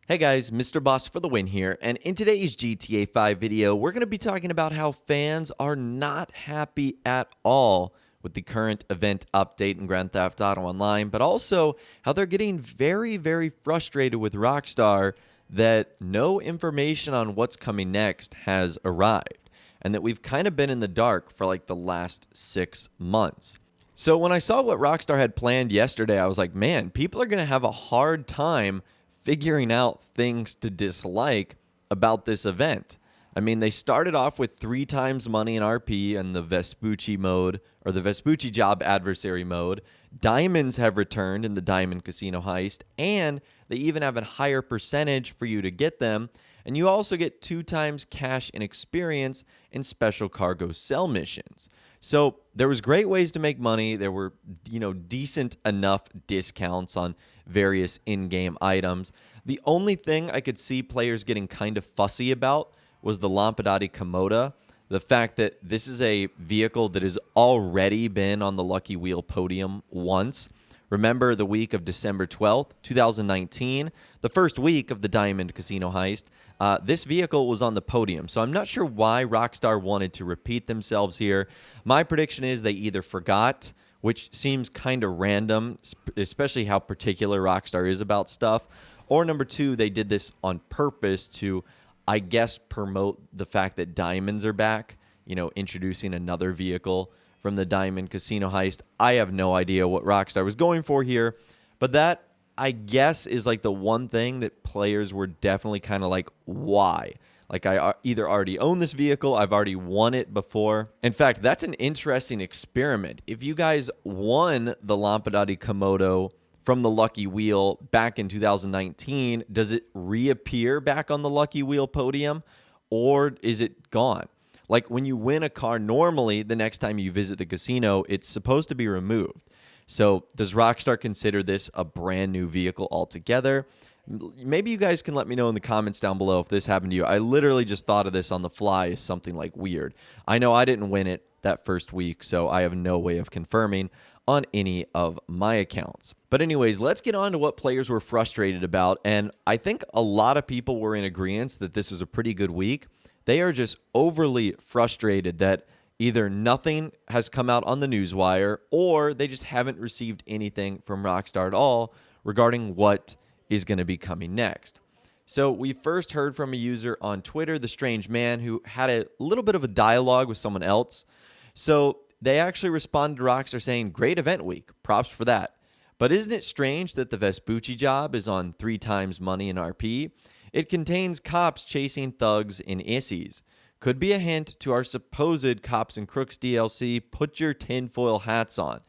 Hey guys, Mr. Boss for the win here, and in today's GTA 5 video, we're going to be talking about how fans are not happy at all with the current event update in Grand Theft Auto Online, but also how they're getting very frustrated with Rockstar that no information on what's coming next has arrived, and that we've kind of been in the dark for like the last 6 months. So when I saw what Rockstar had planned yesterday, I was like, man, people are going to have a hard time figuring out things to dislike about this event. I mean, they started off with 3 times money in RP and the Vespucci mode, or the Vespucci job adversary mode. Diamonds have returned in the Diamond Casino heist, and they even have a higher percentage for you to get them. And you also get 2 times cash and experience in special cargo cell missions. So there was great ways to make money. There were, decent enough discounts on various in-game items. The only thing I could see players getting kind of fussy about was the Lampadati Komoda. The fact that this is a vehicle that has already been on the Lucky Wheel podium once. Remember the week of December 12th, 2019, the first week of the Diamond Casino heist. This vehicle was on the podium, so I'm not sure why Rockstar wanted to repeat themselves here. My prediction is they either forgot, which seems kind of random, especially how particular Rockstar is about stuff, or number 2, they did this on purpose to, I guess, promote the fact that diamonds are back, introducing another vehicle from the Diamond Casino heist. I have no idea what Rockstar was going for here, but that, I guess, is like the one thing that players were definitely kind of like, why? Like, I either already own this vehicle, I've already won it before. In fact, that's an interesting experiment. If you guys won the Lampadati Komodo from the Lucky Wheel back in 2019, does it reappear back on the Lucky Wheel podium, or is it gone? Like, when you win a car normally, the next time you visit the casino, it's supposed to be removed. So does Rockstar consider this a brand new vehicle altogether? Maybe you guys can let me know in the comments down below if this happened to you. I literally just thought of this on the fly as something like weird. I know I didn't win it that first week, so I have no way of confirming on any of my accounts. But anyways, let's get on to what players were frustrated about. And I think a lot of people were in agreement that this was a pretty good week. They are just overly frustrated that either nothing has come out on the Newswire, or they just haven't received anything from Rockstar at all regarding what is going to be coming next. So we first heard from a user on Twitter, The Strange Man, who had a little bit of a dialogue with someone else. So they actually responded to Rockstar saying, "Great event week, props for that. But isn't it strange that the Vespucci job is on 3 times money in RP? It contains cops chasing thugs in issies. Could be a hint to our supposed Cops and Crooks DLC, put your tinfoil hats on."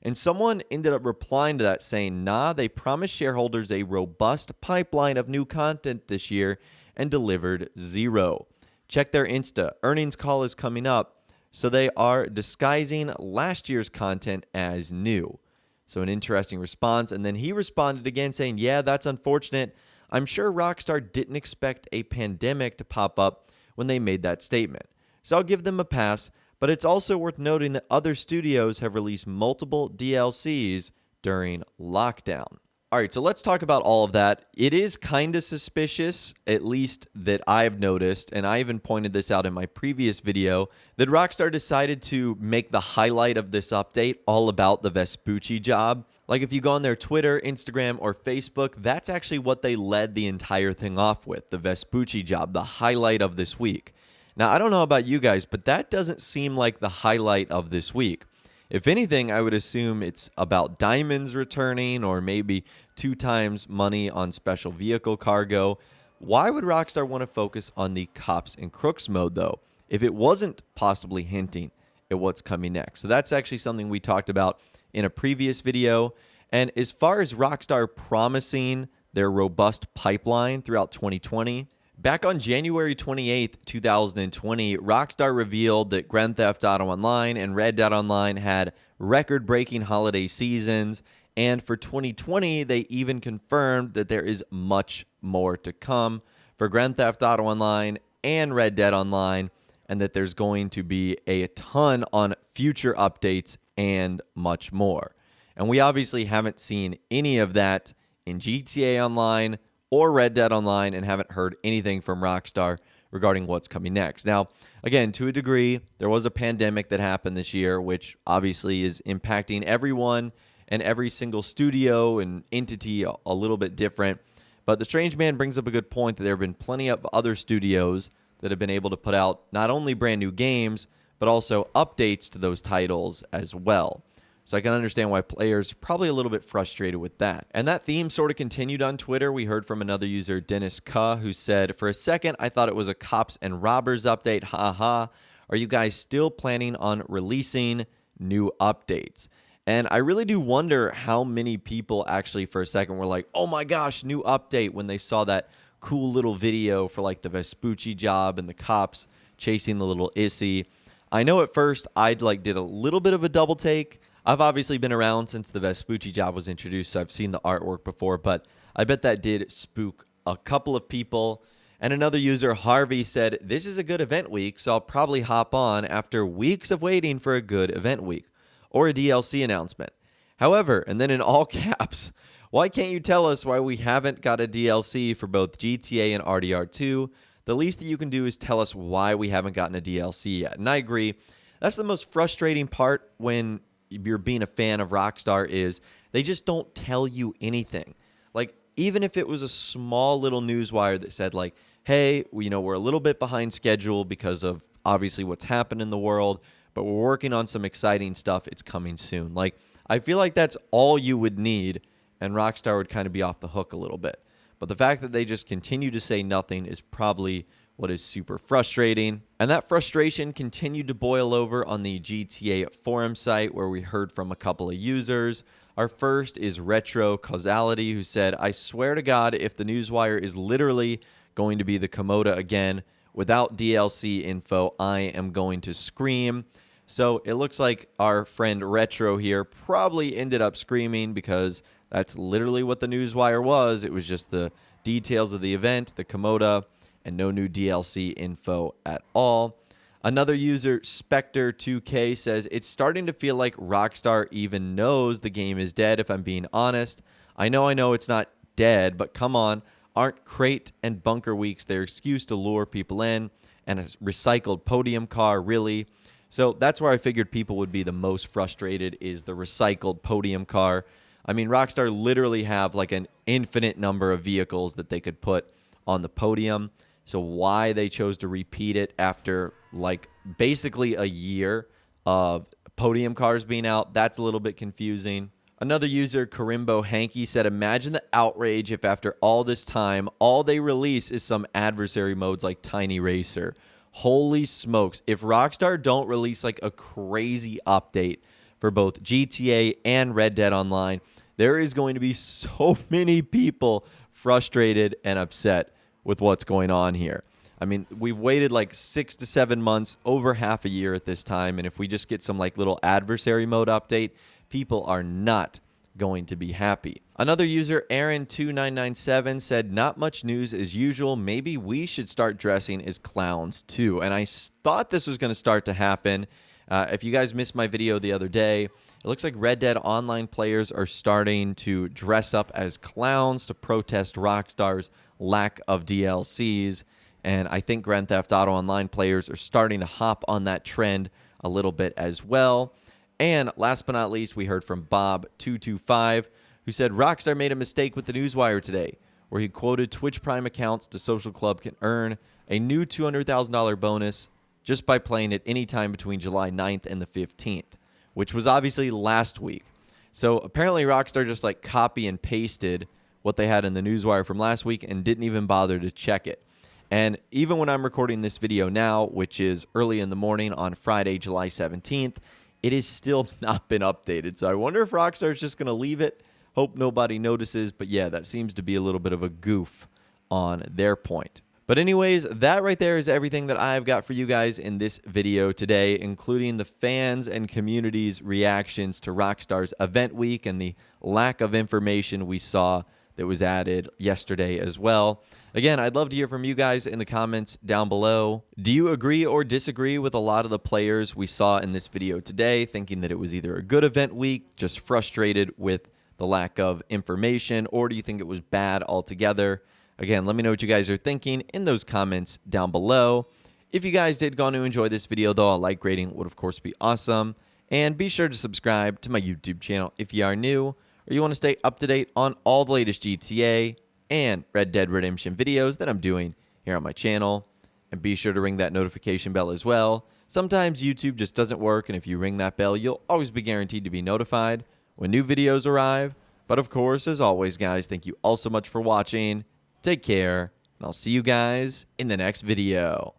And someone ended up replying to that saying, nah, they promised shareholders a robust pipeline of new content this year and delivered 0. Check their Insta. Earnings call is coming up, so they are disguising last year's content as new. So an interesting response. And then he responded again saying, yeah, that's unfortunate. I'm sure Rockstar didn't expect a pandemic to pop up when they made that statement. So I'll give them a pass, but it's also worth noting that other studios have released multiple DLCs during lockdown. All right, so let's talk about all of that. It is kind of suspicious, at least that I've noticed, and I even pointed this out in my previous video, that Rockstar decided to make the highlight of this update all about the Vespucci job. Like, if you go on their Twitter, Instagram, or Facebook, that's actually what they led the entire thing off with, the Vespucci job, the highlight of this week. Now, I don't know about you guys, but that doesn't seem like the highlight of this week. If anything, I would assume it's about diamonds returning, or maybe 2 times money on special vehicle cargo. Why would Rockstar want to focus on the Cops and Crooks mode, though, if it wasn't possibly hinting at what's coming next? So that's actually something we talked about in a previous video. And as far as Rockstar promising their robust pipeline throughout 2020, back on January 28th, 2020, Rockstar revealed that Grand Theft Auto Online and Red Dead Online had record-breaking holiday seasons, and for 2020, they even confirmed that there is much more to come for Grand Theft Auto Online and Red Dead Online, and that there's going to be a ton on future updates and much more. And we obviously haven't seen any of that in GTA Online or Red Dead Online and haven't heard anything from Rockstar regarding what's coming next. Now, again, to a degree, there was a pandemic that happened this year, which obviously is impacting everyone and every single studio and entity a little bit different. But the Strange Man brings up a good point that there have been plenty of other studios that have been able to put out not only brand new games, but also updates to those titles as well. So I can understand why players are probably a little bit frustrated with that. And that theme sort of continued on Twitter. We heard from another user, Dennis Kuh, who said, "For a second, I thought it was a Cops and Robbers update. Ha ha. Are you guys still planning on releasing new updates?" And I really do wonder how many people actually for a second were like, "Oh my gosh, new update," when they saw that cool little video for like the Vespucci job and the cops chasing the little Issy. I know at first I did a little bit of a double take. I've obviously been around since the Vespucci job was introduced, so I've seen the artwork before, but I bet that did spook a couple of people. And another user, Harvey, said, "This is a good event week, so I'll probably hop on after weeks of waiting for a good event week or a DLC announcement. However," and then in all caps, "why can't you tell us why we haven't got a DLC for both GTA and RDR2? The least that you can do is tell us why we haven't gotten a DLC yet." And I agree. That's the most frustrating part when you're being a fan of Rockstar is they just don't tell you anything. Like, even if it was a small little newswire that said like, "Hey, we're a little bit behind schedule because of obviously what's happened in the world, but we're working on some exciting stuff. It's coming soon." Like, I feel like that's all you would need, and Rockstar would kind of be off the hook a little bit. But the fact that they just continue to say nothing is probably what is super frustrating. And that frustration continued to boil over on the GTA forum site, where we heard from a couple of users. Our first is Retro Causality, who said, "I swear to God, if the Newswire is literally going to be the Komoda again without DLC info, I am going to scream." So it looks like our friend Retro here probably ended up screaming, because that's literally what the Newswire was. It was just the details of the event, the Komoda, and no new DLC info at all. Another user, Spectre2K, says, "It's starting to feel like Rockstar even knows the game is dead, if I'm being honest. I know it's not dead, but come on, aren't crate and bunker weeks their excuse to lure people in? And a recycled podium car, really?" So that's where I figured people would be the most frustrated, is the recycled podium car. I mean, Rockstar literally have like an infinite number of vehicles that they could put on the podium. So why they chose to repeat it after like basically a year of podium cars being out, that's a little bit confusing. Another user, Karimbo Hanky, said, "Imagine the outrage if after all this time, all they release is some adversary modes like Tiny Racer. Holy smokes. If Rockstar don't release like a crazy update for both GTA and Red Dead Online, there is going to be so many people frustrated and upset with what's going on here." I mean, we've waited like 6 to 7 months, over half a year at this time, and if we just get some like little adversary mode update, people are not going to be happy. Another user, Aaron2997, said, "Not much news as usual. Maybe we should start dressing as clowns too." And I thought this was going to start to happen. If you guys missed my video the other day, it looks like Red Dead Online players are starting to dress up as clowns to protest Rockstar's lack of DLCs. And I think Grand Theft Auto Online players are starting to hop on that trend a little bit as well. And last but not least, we heard from Bob225, who said, "Rockstar made a mistake with the Newswire today, where he quoted Twitch Prime accounts to Social Club can earn a new $200,000 bonus just by playing at any time between July 9th and the 15th, which was obviously last week. So apparently Rockstar just like copy and pasted what they had in the Newswire from last week and didn't even bother to check it. And even when I'm recording this video now, which is early in the morning on Friday, July 17th, it has still not been updated. So I wonder if Rockstar is just going to leave it. Hope nobody notices. But yeah, that seems to be a little bit of a goof on their point. But anyways, that right there is everything that I've got for you guys in this video today, including the fans and community's reactions to Rockstar's event week and the lack of information we saw that was added yesterday as well. Again, I'd love to hear from you guys in the comments down below. Do you agree or disagree with a lot of the players we saw in this video today, thinking that it was either a good event week, just frustrated with the lack of information, or do you think it was bad altogether? Again, let me know what you guys are thinking in those comments down below. If you guys did go on to enjoy this video, though, a like rating would, of course, be awesome. And be sure to subscribe to my YouTube channel if you are new, or you want to stay up to date on all the latest GTA and Red Dead Redemption videos that I'm doing here on my channel. And be sure to ring that notification bell as well. Sometimes YouTube just doesn't work, and if you ring that bell, you'll always be guaranteed to be notified when new videos arrive. But of course, as always, guys, thank you all so much for watching. Take care, and I'll see you guys in the next video.